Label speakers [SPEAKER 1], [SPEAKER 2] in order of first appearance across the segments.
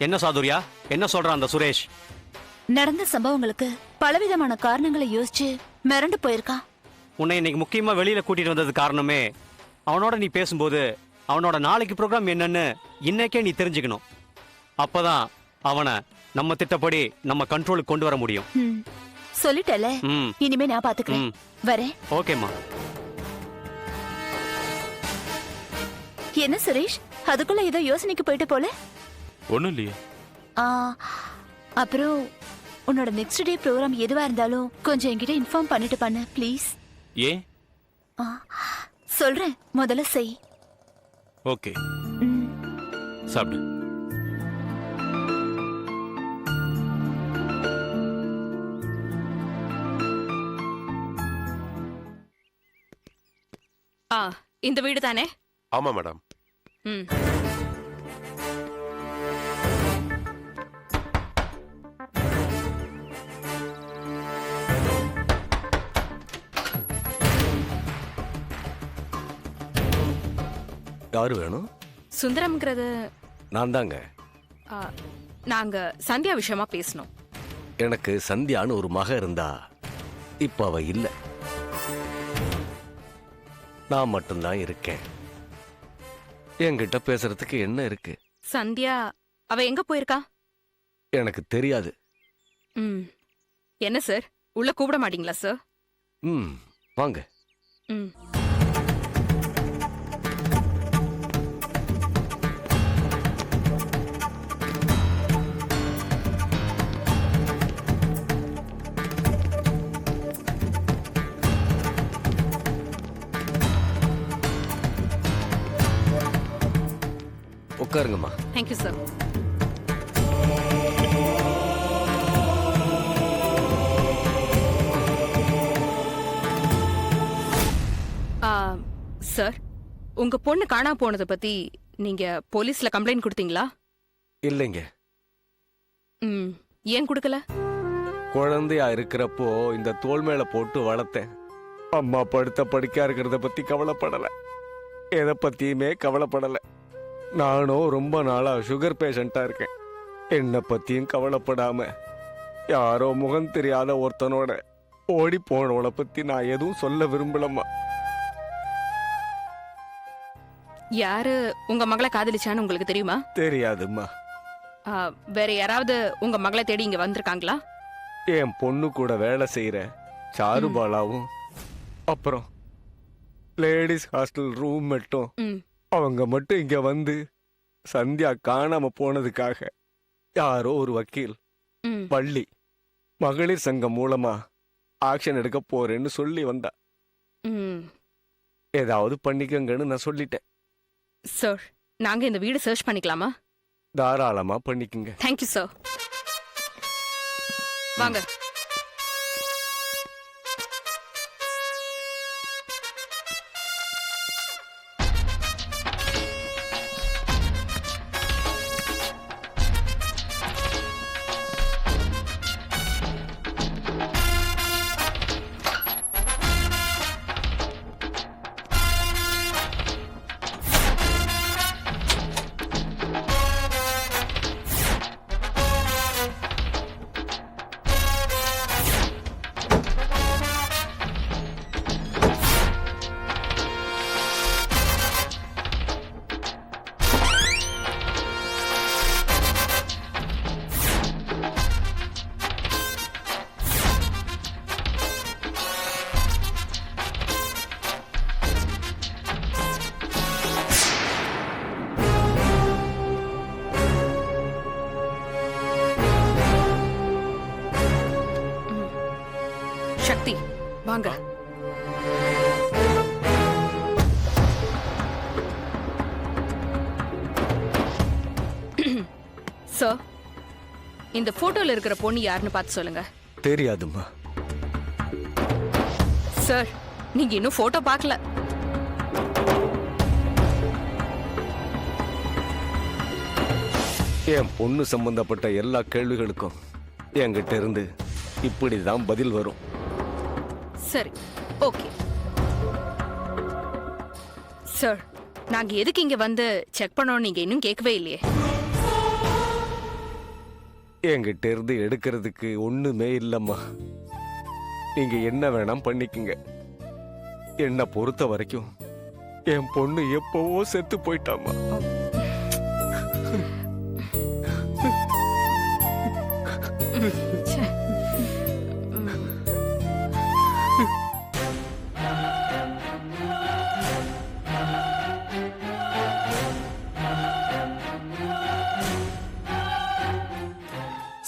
[SPEAKER 1] என்ன சாதுரியா, என்ன சொல்றான் அந்த சுரேஷ்?
[SPEAKER 2] நடந்த சம்பவங்களுக்கு பலவிதமான காரணங்களை யோசிச்சு மிரண்டு போயிருக்கான்.
[SPEAKER 1] உன்னை இன்னைக்கு முக்கியமா வெளியில கூட்டிட்டு வந்தது காரணமே அவனோட நீ பேசும்போது அவனோட நாளைக்கு ப்ரோக்ராம் என்னன்னு இன்னைக்கே நீ தெரிஞ்சுக்கணும். அப்பதான் அவனை நம்ம திட்டப்படி நம்ம கண்ட்ரோலுக்கு கொண்டு வர முடியும்.
[SPEAKER 2] சொல்லிட்டல, இனிமே நான் பாத்துக்கிறேன். வரேன்.
[SPEAKER 1] ஓகேம்மா.
[SPEAKER 2] என்ன சுரேஷ், அதுக்குள்ள ஏதோ யோசனைக்கு போயிட்டு போல?
[SPEAKER 3] ஒண்ணும் இல்லையே.
[SPEAKER 2] அப்புறம் உன்னோட நெக்ஸ்ட் டே ப்ரோக்ராம் எதுவா இருந்தாலும் கொஞ்சம் என்கிட்ட இன்ஃபார்ம் பண்ணிட்டு பண்ணு ப்ளீஸ்.
[SPEAKER 3] ஏன்?
[SPEAKER 2] சொல்றேன், முதல்ல செய்.
[SPEAKER 3] ஓகே, சாப்பிடு.
[SPEAKER 4] இந்த வீடு தானே?
[SPEAKER 3] ஆமா மேடம்.
[SPEAKER 5] யாரு வேணும்?
[SPEAKER 4] சுந்தரம்ங்கிறது
[SPEAKER 5] நான் தாங்க.
[SPEAKER 4] நாங்க சந்தியா விஷயமா பேசணும்.
[SPEAKER 5] எனக்கு சந்தியான்னு ஒரு மக இருந்தா இப்ப அவ இல்ல. நான் மட்டும்தான் இருக்கேன். என்கிட்ட பேசுறதுக்கு என்ன இருக்கு?
[SPEAKER 4] சந்தியா அவ எங்க போயிருக்கா?
[SPEAKER 5] எனக்கு தெரியாது.
[SPEAKER 4] என்ன சார், உள்ள கூப்பிட மாட்டீங்களா சார்?
[SPEAKER 5] வாங்க. உட்காருங்கம்மா.
[SPEAKER 4] Thank you sir. சார், உங்க பொண்ணு காணா போனதை பத்தி நீங்க போலீஸ்ல கம்ப்ளைண்ட் கொடுத்தீங்களா?
[SPEAKER 5] இல்லைங்க.
[SPEAKER 4] ஏன் கொடுக்கல?
[SPEAKER 5] குழந்தையா இருக்கிறப்போ இந்த தோல் மேல போட்டு வளர்த்தேன். அம்மா படுத்த படுக்கையா இருக்கிறத பத்தி கவலைப்படல, எதை பத்தியுமே கவலைப்படல. நானும் ரொம்ப நாளா சுகர் பேஷண்டா இருக்கேன். என்னை பத்தியும் கவலைப்படாம யாரோ முகம் தெரியாத ஒருத்தனோட ஓடி போனவளை பத்தி நான் எதுவும் சொல்ல விரும்பலம்மா.
[SPEAKER 4] யாரு உங்க மகளை காதலிச்சான்னு உங்களுக்கு தெரியுமா?
[SPEAKER 5] தெரியாதும்மா.
[SPEAKER 4] வேற யாராவது உங்க மகளை தேடி இங்க வந்திருக்காங்களா?
[SPEAKER 5] என் பொண்ணு கூட வேலை செய்யற சாருபாலாவும் அப்புறம் லேடிஸ் ஹாஸ்டல் ரூம் மட்டும் அவங்க மட்டும் இங்க வந்து சந்தியா காணாம போனதுக்காக யாரோ ஒரு வக்கீல் பள்ளி மகளிர் சங்கம் மூலமா ஆக்ஷன் எடுக்க போறேன்னு சொல்லி வந்தா. ஏதாவது பண்ணிக்கங்கன்னு நான் சொல்லிட்டேன்.
[SPEAKER 4] சார், நாங்க இந்த வீடு சர்ச் பண்ணிக்கலாமா?
[SPEAKER 5] தாராளமா பண்ணிக்கங்க.
[SPEAKER 4] Thank you sir. வாங்க. சக்தி, வாங்க. சார், இந்த போட்டோல இருக்கிற பொண்ணு யாருன்னு பார்த்து சொல்லுங்க.
[SPEAKER 5] தெரியாதும்மா.
[SPEAKER 4] சார், நீங்க இன்னும் போட்டோ பார்க்கல.
[SPEAKER 5] என் பொண்ணு சம்பந்தப்பட்ட எல்லா கேள்விகளுக்கும் என்கிட்ட இருந்து இப்படிதான் பதில் வரும்.
[SPEAKER 4] சரி, ஓகே. சார், நாங்க எதுக்கு இங்க வந்து செக் பண்ணோம் நீங்க இன்னும் கேட்கவே இல்லையே.
[SPEAKER 5] என்கிட்ட இருந்து எடுக்கிறதுக்கு ஒண்ணுமே இல்லம்மா. நீங்க என்ன வேணாம் பண்ணிக்கங்க. என்னை பொறுத்த வரைக்கும் என் பொண்ணு எப்பவோ செத்து போயிட்டாமா.
[SPEAKER 4] ச்சே.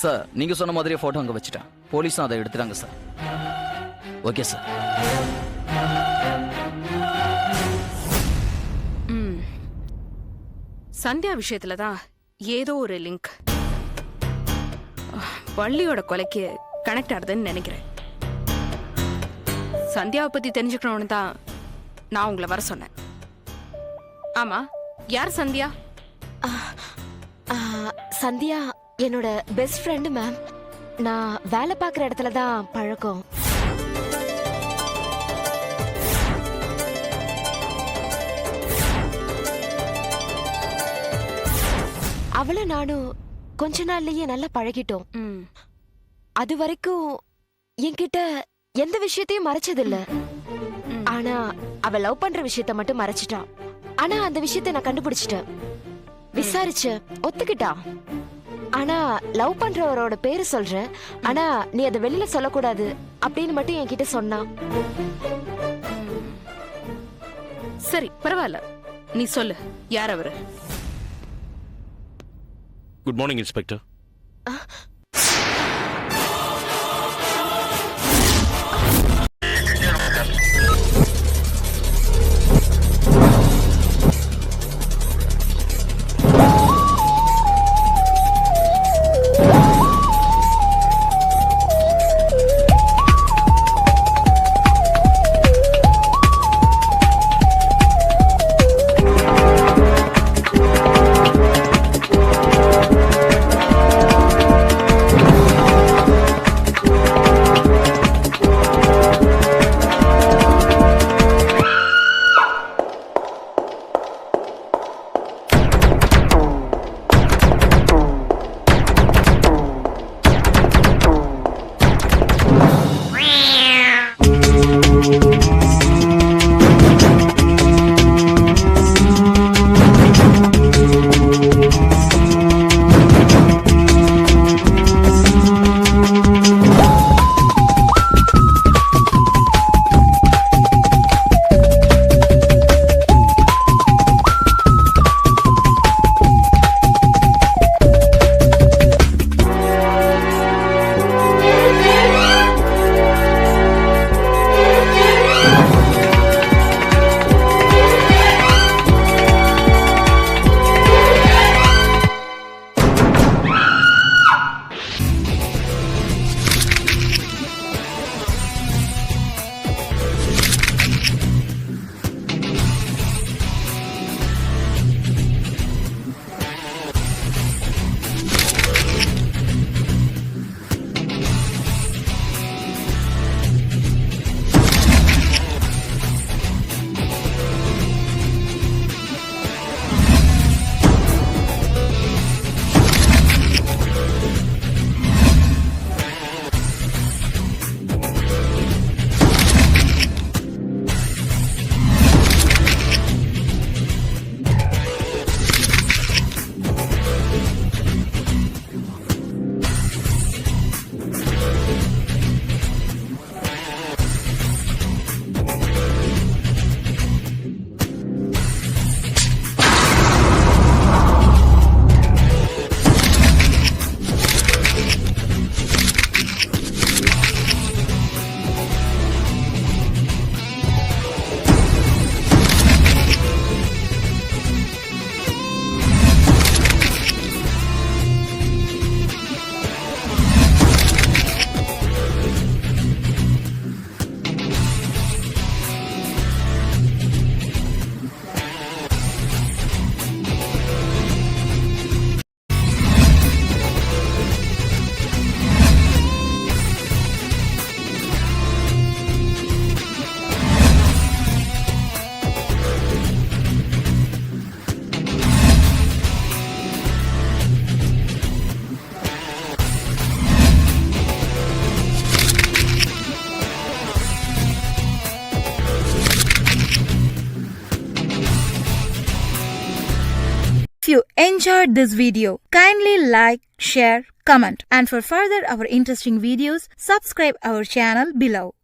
[SPEAKER 6] சார் நீங்க சொன்ன மாதிரியே போட்டோ அங்க வச்சுட்டேன். போலீஸும் அதை எடுத்துட்டாங்க சார். Okay sir.
[SPEAKER 4] ம். சந்தியா விஷயத்துல தான் ஏதோ ஒரு லிங்க் வள்ளியோட கொலைக்கு கனெக்ட் ஆகுதுன்னு நினைக்கிறேன். சந்தியாவை பத்தி தெரிஞ்சுக்கணும்னு தான் நான் உங்களை வர சொன்னேன். ஆமா, யார் சந்தியா?
[SPEAKER 7] சந்தியா என்னோட பெஸ்ட் ஃப்ரெண்டு மேம். நான் வேலை பார்க்குற இடத்துல தான் பழக்கம். அவளை நானும் கொஞ்ச நாள்லயே நல்லா பழகிட்டோம்.
[SPEAKER 4] ம்.
[SPEAKER 7] அது வரைக்கும் என்கிட்ட எந்த விஷயத்தையும் மறைச்சதில்ல. ஆனா அவ லவ் பண்ற விஷயத்த மட்டும் மறைச்சிட்டா. ஆனா அந்த விஷயத்த நான் கண்டுபிடிச்சிட்டேன். விசாரிச்சு ஒத்துக்கிட்டா. ஆனா லவ் பண்றவரோட பேரு சொல்றேன், ஆனா நீ அதை வெளியில சொல்லக்கூடாது அப்படின்னு மட்டும் என்கிட்ட சொன்னா.
[SPEAKER 4] சரி, பரவாயில்ல, நீ சொல்லு, யார் அவரு?
[SPEAKER 3] Good morning inspector.
[SPEAKER 8] you enjoyed this video, kindly like, share, comment, and for further our interesting videos, subscribe our channel below.